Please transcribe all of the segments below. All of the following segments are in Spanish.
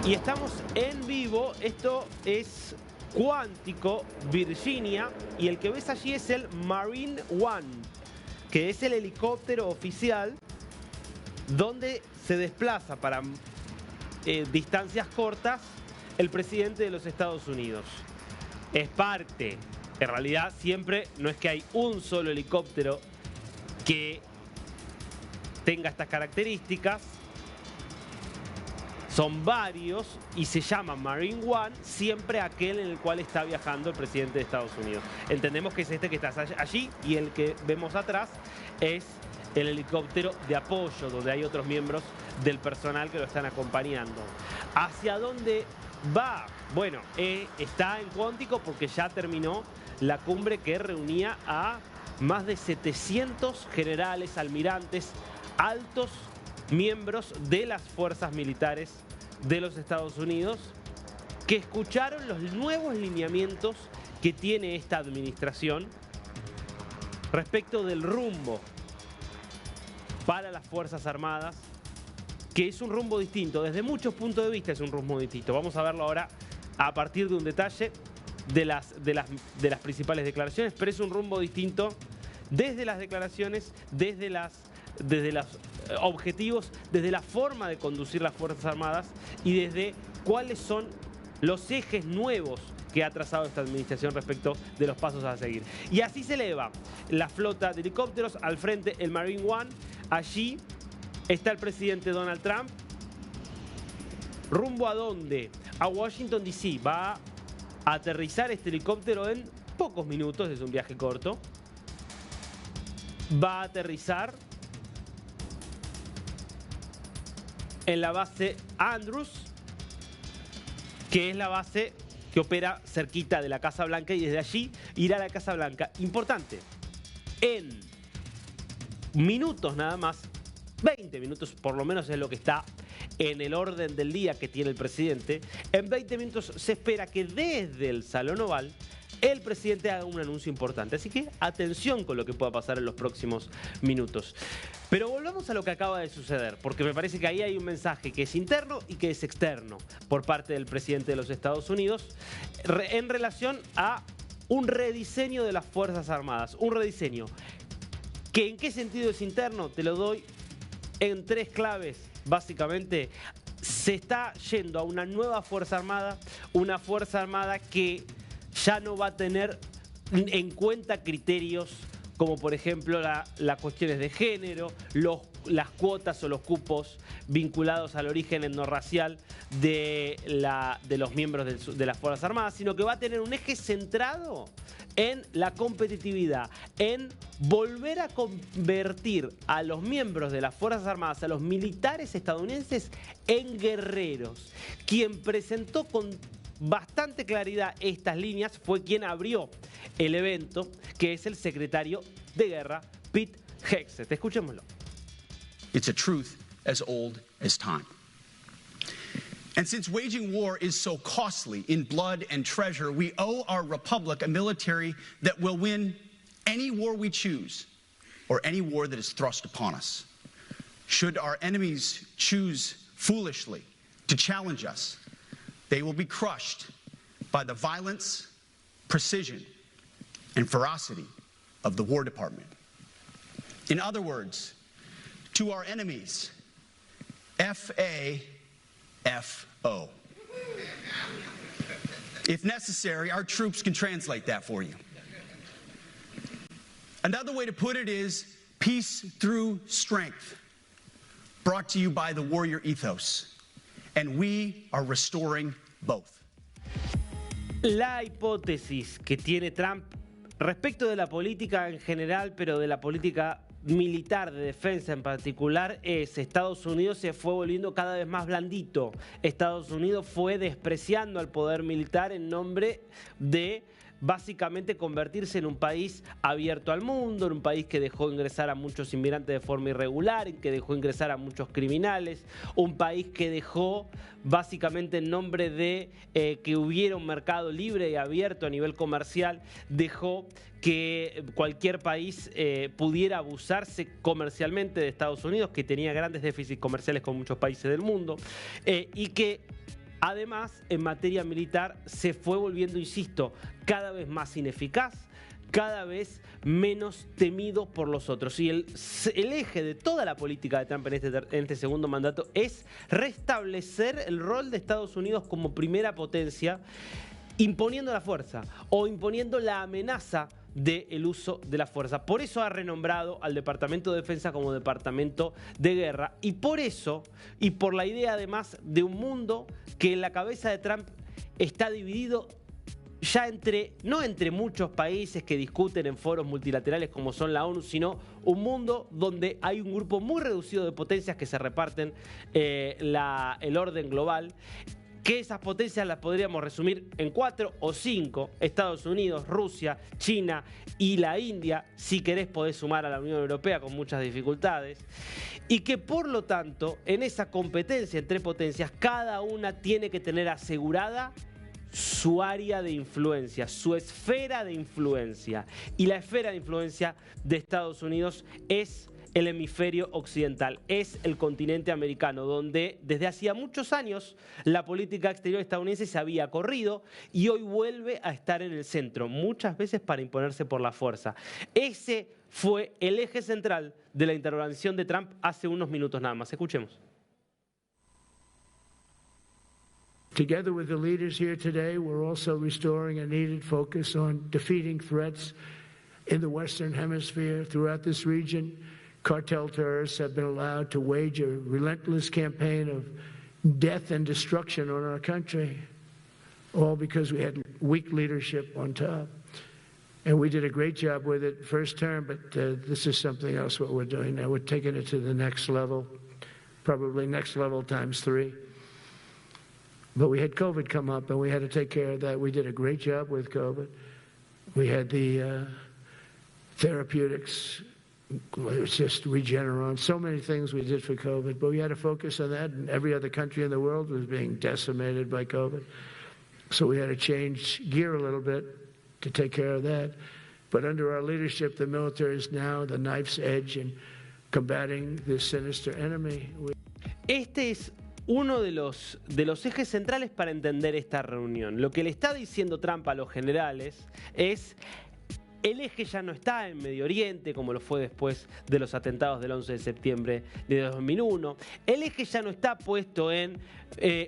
Y estamos en vivo, esto es Cuántico, Virginia, y el que ves allí es el Marine One, que es el helicóptero oficial donde se desplaza para distancias cortas el presidente de los Estados Unidos. Es parte, en realidad siempre no es que hay un solo helicóptero que tenga estas características, son varios y se llama Marine One siempre aquel en el cual está viajando el presidente de Estados Unidos. Entendemos que es este que está allí y el que vemos atrás es el helicóptero de apoyo, donde hay otros miembros del personal que lo están acompañando. ¿Hacia dónde va? Bueno, está en Cuántico porque ya terminó la cumbre que reunía a más de 700 generales, almirantes, altos miembros de las fuerzas militares de los Estados Unidos, que escucharon los nuevos lineamientos que tiene esta administración respecto del rumbo para las Fuerzas Armadas, que es un rumbo distinto. Desde muchos puntos de vista es un rumbo distinto. Vamos a verlo ahora a partir de un detalle de las principales declaraciones, pero es un rumbo distinto desde las declaraciones, desde los objetivos, desde la forma de conducir las Fuerzas Armadas y desde cuáles son los ejes nuevos que ha trazado esta administración respecto de los pasos a seguir. Y así se eleva la flota de helicópteros, al frente el Marine One, allí está el presidente Donald Trump. ¿Rumbo a dónde? A Washington, D.C. Va a aterrizar este helicóptero en pocos minutos, es un viaje corto. Va a aterrizar en la base Andrews, que es la base que opera cerquita de la Casa Blanca, y desde allí irá a la Casa Blanca. Importante, en minutos nada más, 20 minutos por lo menos es lo que está en el orden del día que tiene el presidente, en 20 minutos se espera que desde el Salón Oval el presidente haga un anuncio importante. Así que atención con lo que pueda pasar en los próximos minutos. Pero volvamos a lo que acaba de suceder, porque me parece que ahí hay un mensaje que es interno y que es externo por parte del presidente de los Estados Unidos en relación a un rediseño de las Fuerzas Armadas. Un rediseño que, ¿en qué sentido es interno? Te lo doy en tres claves. Básicamente, se está yendo a una nueva Fuerza Armada, una Fuerza Armada que ya no va a tener en cuenta criterios como por ejemplo las cuestiones de género, las cuotas o los cupos vinculados al origen etnorracial de los miembros de las Fuerzas Armadas, sino que va a tener un eje centrado en la competitividad, en volver a convertir a los miembros de las Fuerzas Armadas, a los militares estadounidenses, en guerreros. Quien presentó con bastante claridad estas líneas fue quien abrió el evento, que es el secretario de Guerra, Pete Hegseth. Escuchémoslo. It's a truth as old as time. And since waging war is so costly in blood and treasure, we owe our republic a military that will win any war we choose or any war that is thrust upon us. Should our enemies choose foolishly to challenge us, they will be crushed by the violence, precision, and ferocity of the War Department. In other words, to our enemies, F-A-F-O. If necessary, our troops can translate that for you. Another way to put it is peace through strength, brought to you by the warrior ethos. And we are restoring both. La hipótesis que tiene Trump respecto de la política en general, pero de la política militar de defensa en particular, es Estados Unidos se fue volviendo cada vez más blandito. Estados Unidos fue despreciando al poder militar en nombre de básicamente convertirse en un país abierto al mundo, en un país que dejó ingresar a muchos inmigrantes de forma irregular, en que dejó ingresar a muchos criminales, un país que dejó básicamente en nombre de que hubiera un mercado libre y abierto a nivel comercial, dejó que cualquier país pudiera abusarse comercialmente de Estados Unidos, que tenía grandes déficits comerciales con muchos países del mundo, y que además, en materia militar se fue volviendo, insisto, cada vez más ineficaz, cada vez menos temido por los otros. Y el eje de toda la política de Trump en este segundo mandato es restablecer el rol de Estados Unidos como primera potencia, imponiendo la fuerza o imponiendo la amenaza del uso de la fuerza. Por eso ha renombrado al Departamento de Defensa como Departamento de Guerra. Y por eso, y por la idea además de un mundo que en la cabeza de Trump está dividido ya no entre muchos países que discuten en foros multilaterales como son la ONU, sino un mundo donde hay un grupo muy reducido de potencias que se reparten el orden global, que esas potencias las podríamos resumir en 4 o 5, Estados Unidos, Rusia, China y la India, si querés podés sumar a la Unión Europea con muchas dificultades, y que por lo tanto en esa competencia entre potencias cada una tiene que tener asegurada su área de influencia, su esfera de influencia. Y la esfera de influencia de Estados Unidos es el hemisferio occidental, es el continente americano, donde desde hacía muchos años la política exterior estadounidense se había corrido y hoy vuelve a estar en el centro, muchas veces para imponerse por la fuerza. Ese fue el eje central de la intervención de Trump hace unos minutos nada más. Escuchemos. Together with the leaders here today, we're also restoring a needed focus on defeating threats in the Western Hemisphere. Throughout this region, cartel terrorists have been allowed to wage a relentless campaign of death and destruction on our country, all because we had weak leadership on top. And we did a great job with it first term, but this is something else what we're doing now. We're taking it to the next level, probably next level times 3. But we had COVID come up, and we had to take care of that. We did a great job with COVID. We had the therapeutics. It's just Regeneron. So many things we did for COVID, but we had to focus on that, and every other country in the world was being decimated by COVID. So we had to change gear a little bit to take care of that. But under our leadership, the military is now the knife's edge in combating this sinister enemy. Este es uno de los ejes centrales para entender esta reunión. Lo que le está diciendo Trump a los generales es: el eje ya no está en Medio Oriente, como lo fue después de los atentados del 11 de septiembre de 2001. El eje ya no está puesto en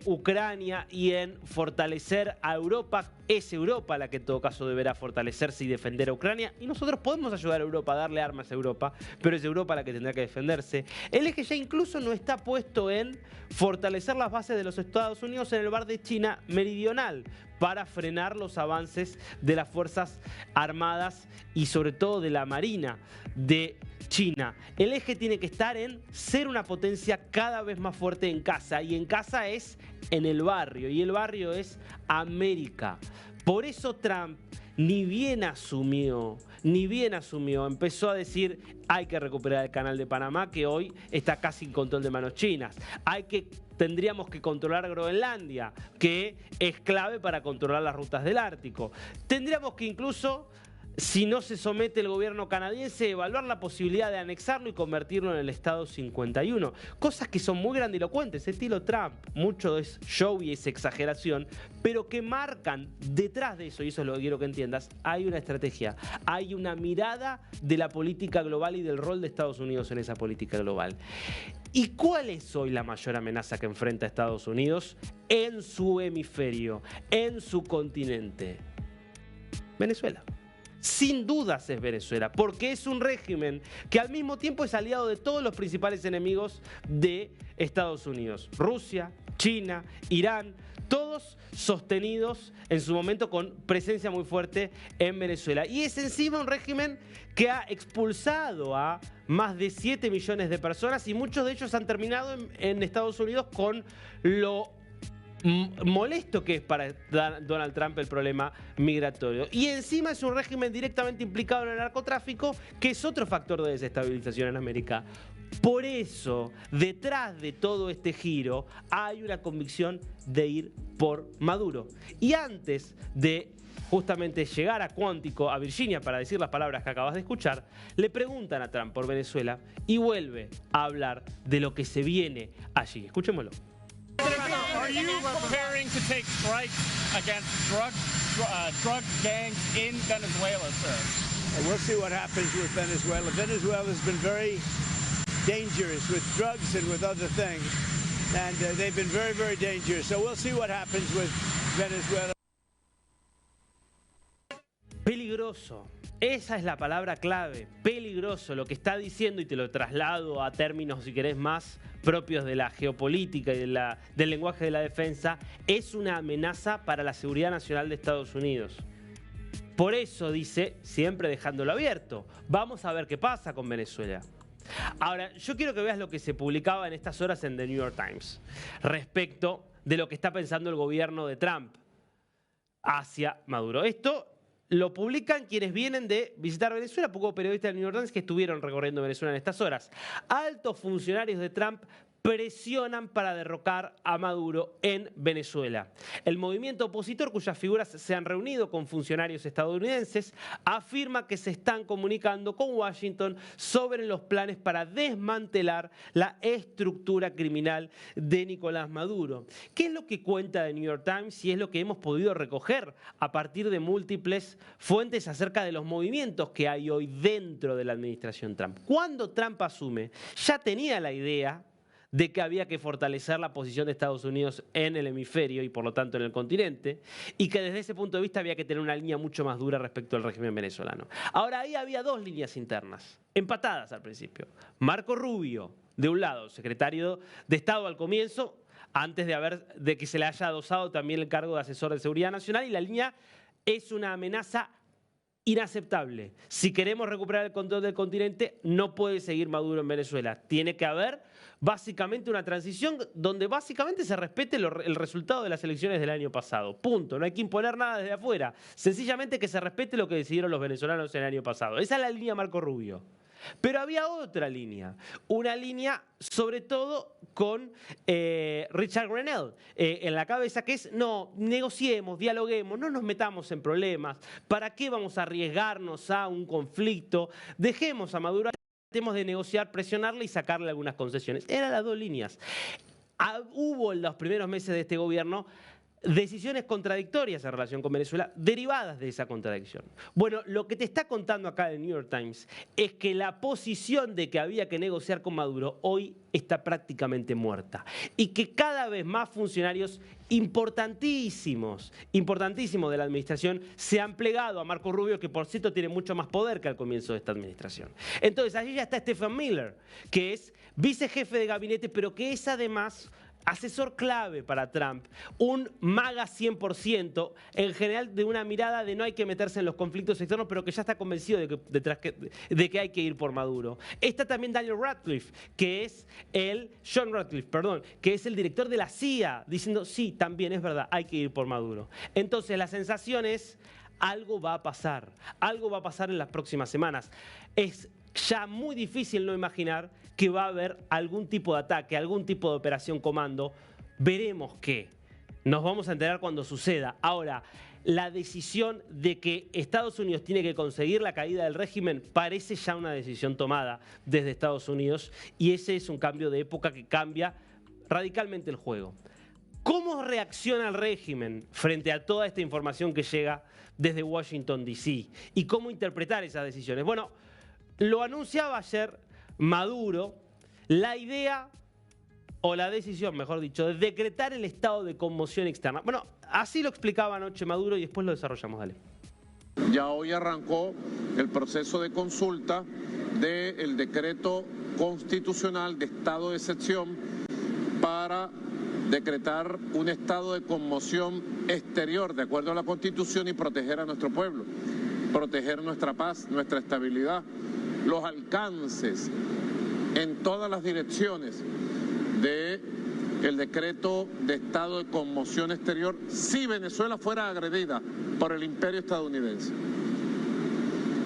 Ucrania y en fortalecer a Europa. Es Europa la que en todo caso deberá fortalecerse y defender a Ucrania. Y nosotros podemos ayudar a Europa, a darle armas a Europa, pero es Europa la que tendrá que defenderse. El eje ya incluso no está puesto en fortalecer las bases de los Estados Unidos en el Mar de China Meridional para frenar los avances de las Fuerzas Armadas y sobre todo de la Marina de China. El eje tiene que estar en ser una potencia cada vez más fuerte en casa, y en casa es en el barrio, y el barrio es América. Por eso Trump ni bien asumió, empezó a decir: hay que recuperar el canal de Panamá, que hoy está casi en control de manos chinas. Tendríamos que controlar Groenlandia, que es clave para controlar las rutas del Ártico. Tendríamos que incluso, si no se somete el gobierno canadiense, evaluar la posibilidad de anexarlo y convertirlo en el Estado 51. Cosas que son muy grandilocuentes, estilo Trump. Mucho es show y es exageración, pero que marcan detrás de eso, y eso es lo que quiero que entiendas, hay una estrategia, hay una mirada de la política global y del rol de Estados Unidos en esa política global. ¿Y cuál es hoy la mayor amenaza que enfrenta Estados Unidos en su hemisferio, en su continente? Venezuela. Sin dudas es Venezuela, porque es un régimen que al mismo tiempo es aliado de todos los principales enemigos de Estados Unidos: Rusia, China, Irán, todos sostenidos en su momento con presencia muy fuerte en Venezuela. Y es encima un régimen que ha expulsado a más de 7 millones de personas, y muchos de ellos han terminado en Estados Unidos, con lo molesto que es para Donald Trump el problema migratorio. Y encima es un régimen directamente implicado en el narcotráfico, que es otro factor de desestabilización en América. Por eso, detrás de todo este giro, hay una convicción de ir por Maduro. Y antes de justamente llegar a Cuántico, a Virginia, para decir las palabras que acabas de escuchar, le preguntan a Trump por Venezuela y vuelve a hablar de lo que se viene allí. Escuchémoslo. Are you preparing to take strikes against drug gangs in Venezuela, sir? We'll see what happens with Venezuela. Venezuela's been very dangerous with drugs and with other things, and they've been very, very dangerous. So we'll see what happens with Venezuela. Peligroso. Esa es la palabra clave, peligroso, lo que está diciendo, y te lo traslado a términos, si querés, más propios de la geopolítica y del lenguaje de la defensa, es una amenaza para la seguridad nacional de Estados Unidos. Por eso dice, siempre dejándolo abierto, vamos a ver qué pasa con Venezuela. Ahora, yo quiero que veas lo que se publicaba en estas horas en The New York Times respecto de lo que está pensando el gobierno de Trump hacia Maduro. Esto lo publican quienes vienen de visitar Venezuela, pocos periodistas del New York Times que estuvieron recorriendo Venezuela en estas horas. Altos funcionarios de Trump presionan para derrocar a Maduro en Venezuela. El movimiento opositor, cuyas figuras se han reunido con funcionarios estadounidenses, afirma que se están comunicando con Washington sobre los planes para desmantelar la estructura criminal de Nicolás Maduro. ¿Qué es lo que cuenta The New York Times y es lo que hemos podido recoger a partir de múltiples fuentes acerca de los movimientos que hay hoy dentro de la administración Trump? Cuando Trump asume, ya tenía la idea de que había que fortalecer la posición de Estados Unidos en el hemisferio y por lo tanto en el continente, y que desde ese punto de vista había que tener una línea mucho más dura respecto al régimen venezolano. Ahora, ahí había dos líneas internas, empatadas al principio. Marco Rubio, de un lado, secretario de Estado al comienzo, antes de que se le haya adosado también el cargo de asesor de seguridad nacional, y la línea es una amenaza inaceptable. Si queremos recuperar el control del continente, no puede seguir Maduro en Venezuela. Tiene que haber básicamente una transición donde básicamente se respete el resultado de las elecciones del año pasado. Punto. No hay que imponer nada desde afuera. Sencillamente que se respete lo que decidieron los venezolanos el año pasado. Esa es la línea Marco Rubio. Pero había otra línea, una línea sobre todo con Richard Grenell en la cabeza, que es: no, negociemos, dialoguemos, no nos metamos en problemas, ¿para qué vamos a arriesgarnos a un conflicto? Dejemos a Maduro, tratemos de negociar, presionarle y sacarle algunas concesiones. Eran las dos líneas. Hubo en los primeros meses de este gobierno decisiones contradictorias en relación con Venezuela, derivadas de esa contradicción. Bueno, lo que te está contando acá el New York Times es que la posición de que había que negociar con Maduro hoy está prácticamente muerta, y que cada vez más funcionarios importantísimos de la administración se han plegado a Marco Rubio, que por cierto tiene mucho más poder que al comienzo de esta administración. Entonces allí ya está Stephen Miller, que es vicejefe de gabinete, pero que es además asesor clave para Trump, un MAGA 100%, en general de una mirada de no hay que meterse en los conflictos externos, pero que ya está convencido de que hay que ir por Maduro. Está también John Ratcliffe, que es el director de la CIA, diciendo sí, también es verdad, hay que ir por Maduro. Entonces la sensación es: algo va a pasar en las próximas semanas. Es ya muy difícil no imaginar que va a haber algún tipo de ataque, algún tipo de operación comando. Veremos qué. Nos vamos a enterar cuando suceda. Ahora, la decisión de que Estados Unidos tiene que conseguir la caída del régimen parece ya una decisión tomada desde Estados Unidos, y ese es un cambio de época que cambia radicalmente el juego. ¿Cómo reacciona el régimen frente a toda esta información que llega desde Washington, D.C.? ¿Y cómo interpretar esas decisiones? Bueno, lo anunciaba ayer Maduro, la idea, o la decisión, mejor dicho, de decretar el estado de conmoción externa. Bueno, así lo explicaba anoche Maduro y después lo desarrollamos. Dale. Ya hoy arrancó el proceso de consulta del decreto constitucional de estado de excepción para decretar un estado de conmoción exterior de acuerdo a la Constitución y proteger a nuestro pueblo, proteger nuestra paz, nuestra estabilidad, los alcances en todas las direcciones del decreto de estado de conmoción exterior si Venezuela fuera agredida por el imperio estadounidense,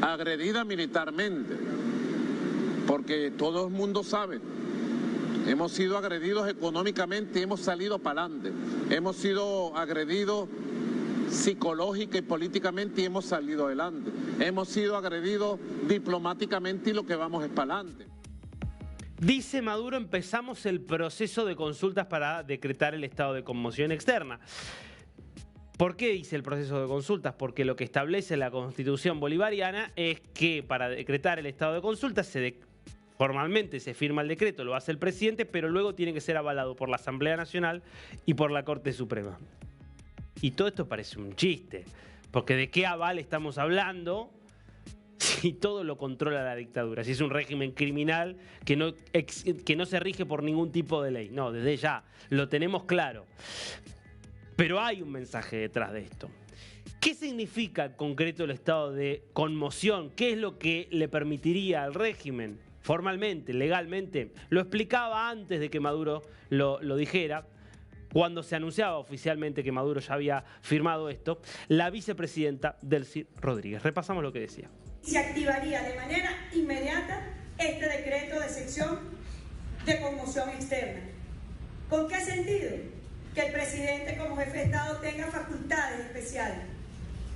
agredida militarmente, porque todo el mundo sabe, hemos sido agredidos económicamente y hemos salido para adelante, hemos sido agredidos psicológica y políticamente y hemos salido adelante. Hemos sido agredidos diplomáticamente y lo que vamos es para adelante. Dice Maduro, empezamos el proceso de consultas para decretar el estado de conmoción externa. ¿Por qué dice el proceso de consultas? Porque lo que establece la Constitución bolivariana es que para decretar el estado de consultas formalmente se firma el decreto, lo hace el presidente, pero luego tiene que ser avalado por la Asamblea Nacional y por la Corte Suprema. Y todo esto parece un chiste, porque ¿de qué aval estamos hablando si todo lo controla la dictadura? Si es un régimen criminal que no se rige por ningún tipo de ley. No, desde ya, lo tenemos claro. Pero hay un mensaje detrás de esto. ¿Qué significa en concreto el estado de conmoción? ¿Qué es lo que le permitiría al régimen formalmente, legalmente? Lo explicaba antes de que Maduro lo dijera, cuando se anunciaba oficialmente que Maduro ya había firmado esto, la vicepresidenta Delcy Rodríguez. Repasamos lo que decía. Se activaría de manera inmediata este decreto de sección de conmoción externa. ¿Con qué sentido? Que el presidente como jefe de Estado tenga facultades especiales,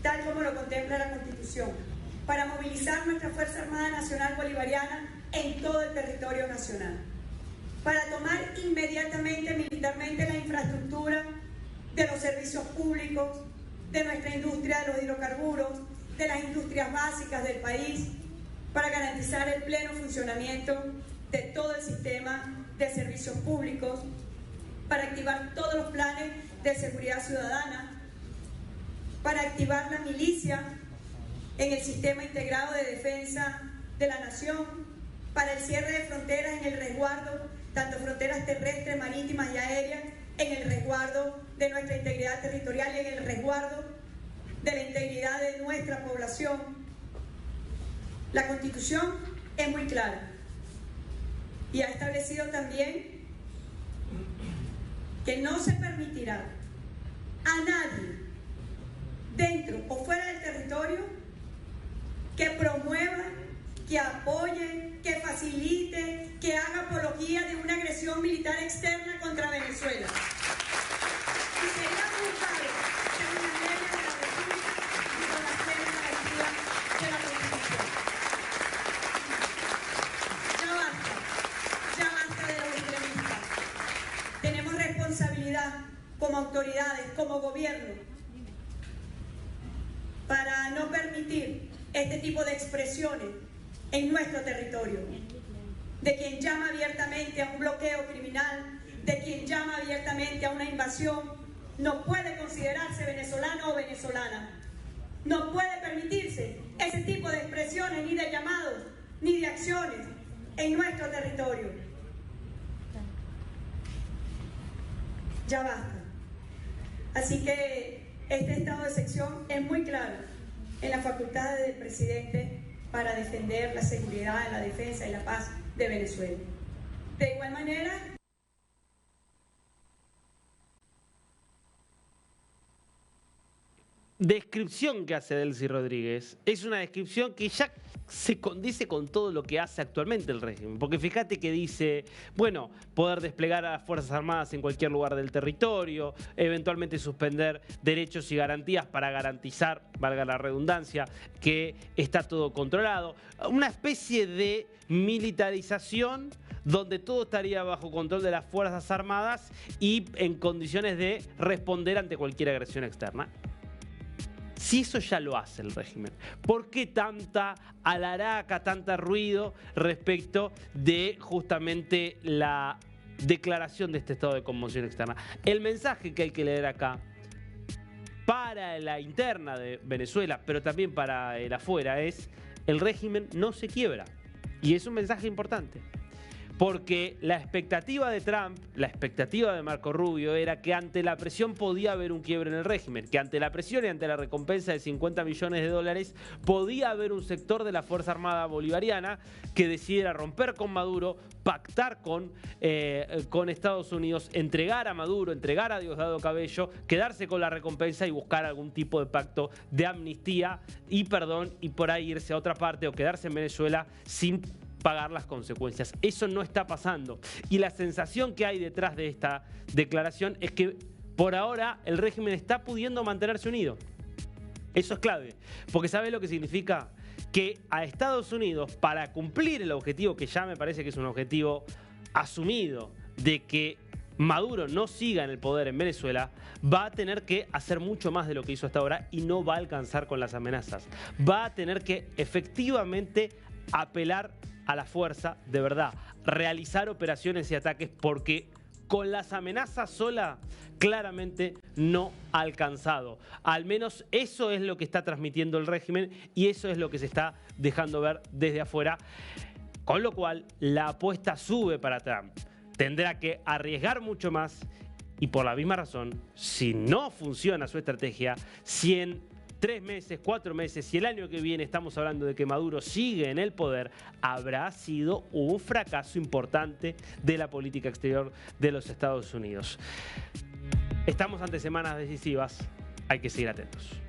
tal como lo contempla la Constitución, para movilizar nuestra Fuerza Armada Nacional Bolivariana en todo el territorio nacional, para tomar inmediatamente militarmente la infraestructura de los servicios públicos, de nuestra industria de los hidrocarburos, de las industrias básicas del país, para garantizar el pleno funcionamiento de todo el sistema de servicios públicos, para activar todos los planes de seguridad ciudadana, para activar la milicia en el sistema integrado de defensa de la nación, para el cierre de fronteras en el resguardo, tanto fronteras terrestres, marítimas y aéreas, en el resguardo de nuestra integridad territorial y en el resguardo de la integridad de nuestra población. La Constitución es muy clara y ha establecido también que no se permitirá a nadie, dentro o fuera del territorio, que promueva, que apoye, que facilite, que haga apología de una agresión militar externa contra Venezuela. Y sería muy grave que una ley de la República y con las plenas garantías de la Constitución. Ya basta de los extremistas. Tenemos responsabilidad como autoridades, como gobierno, para no permitir este tipo de expresiones en nuestro territorio, de quien llama abiertamente a un bloqueo criminal, de quien llama abiertamente a una invasión, no puede considerarse venezolano o venezolana. No puede permitirse ese tipo de expresiones, ni de llamados, ni de acciones en nuestro territorio. Ya basta. Así que este estado de sección es muy claro en las facultades del presidente para defender la seguridad, la defensa y la paz de Venezuela. De igual manera, descripción que hace Delcy Rodríguez es una descripción que ya se condice con todo lo que hace actualmente el régimen. Porque fíjate que dice, bueno, poder desplegar a las Fuerzas Armadas en cualquier lugar del territorio, eventualmente suspender derechos y garantías para garantizar, valga la redundancia, que está todo controlado. Una especie de militarización donde todo estaría bajo control de las Fuerzas Armadas y en condiciones de responder ante cualquier agresión externa. Si eso ya lo hace el régimen, ¿por qué tanta alaraca, tanta ruido respecto de justamente la declaración de este estado de conmoción externa? El mensaje que hay que leer acá para la interna de Venezuela, pero también para el afuera, es: el régimen no se quiebra. Y es un mensaje importante. Porque la expectativa de Trump, la expectativa de Marco Rubio era que ante la presión podía haber un quiebre en el régimen, que ante la presión y ante la recompensa de 50 millones de dólares podía haber un sector de la Fuerza Armada Bolivariana que decidiera romper con Maduro, pactar con Estados Unidos, entregar a Maduro, entregar a Diosdado Cabello, quedarse con la recompensa y buscar algún tipo de pacto de amnistía y perdón, y por ahí irse a otra parte o quedarse en Venezuela sin pagar las consecuencias. Eso no está pasando. Y la sensación que hay detrás de esta declaración es que por ahora el régimen está pudiendo mantenerse unido. Eso es clave. Porque ¿sabes lo que significa? que a Estados Unidos, para cumplir el objetivo, que ya me parece que es un objetivo asumido, de que Maduro no siga en el poder en Venezuela, va a tener que hacer mucho más de lo que hizo hasta ahora y no va a alcanzar con las amenazas. Va a tener que efectivamente apelar a la fuerza de verdad, realizar operaciones y ataques, porque con las amenazas sola claramente no ha alcanzado. Al menos eso es lo que está transmitiendo el régimen y eso es lo que se está dejando ver desde afuera. Con lo cual la apuesta sube para Trump. Tendrá que arriesgar mucho más y por la misma razón, si no funciona su estrategia, si en 3 meses, 4 meses, si el año que viene estamos hablando de que Maduro sigue en el poder, habrá sido un fracaso importante de la política exterior de los Estados Unidos. Estamos ante semanas decisivas, hay que seguir atentos.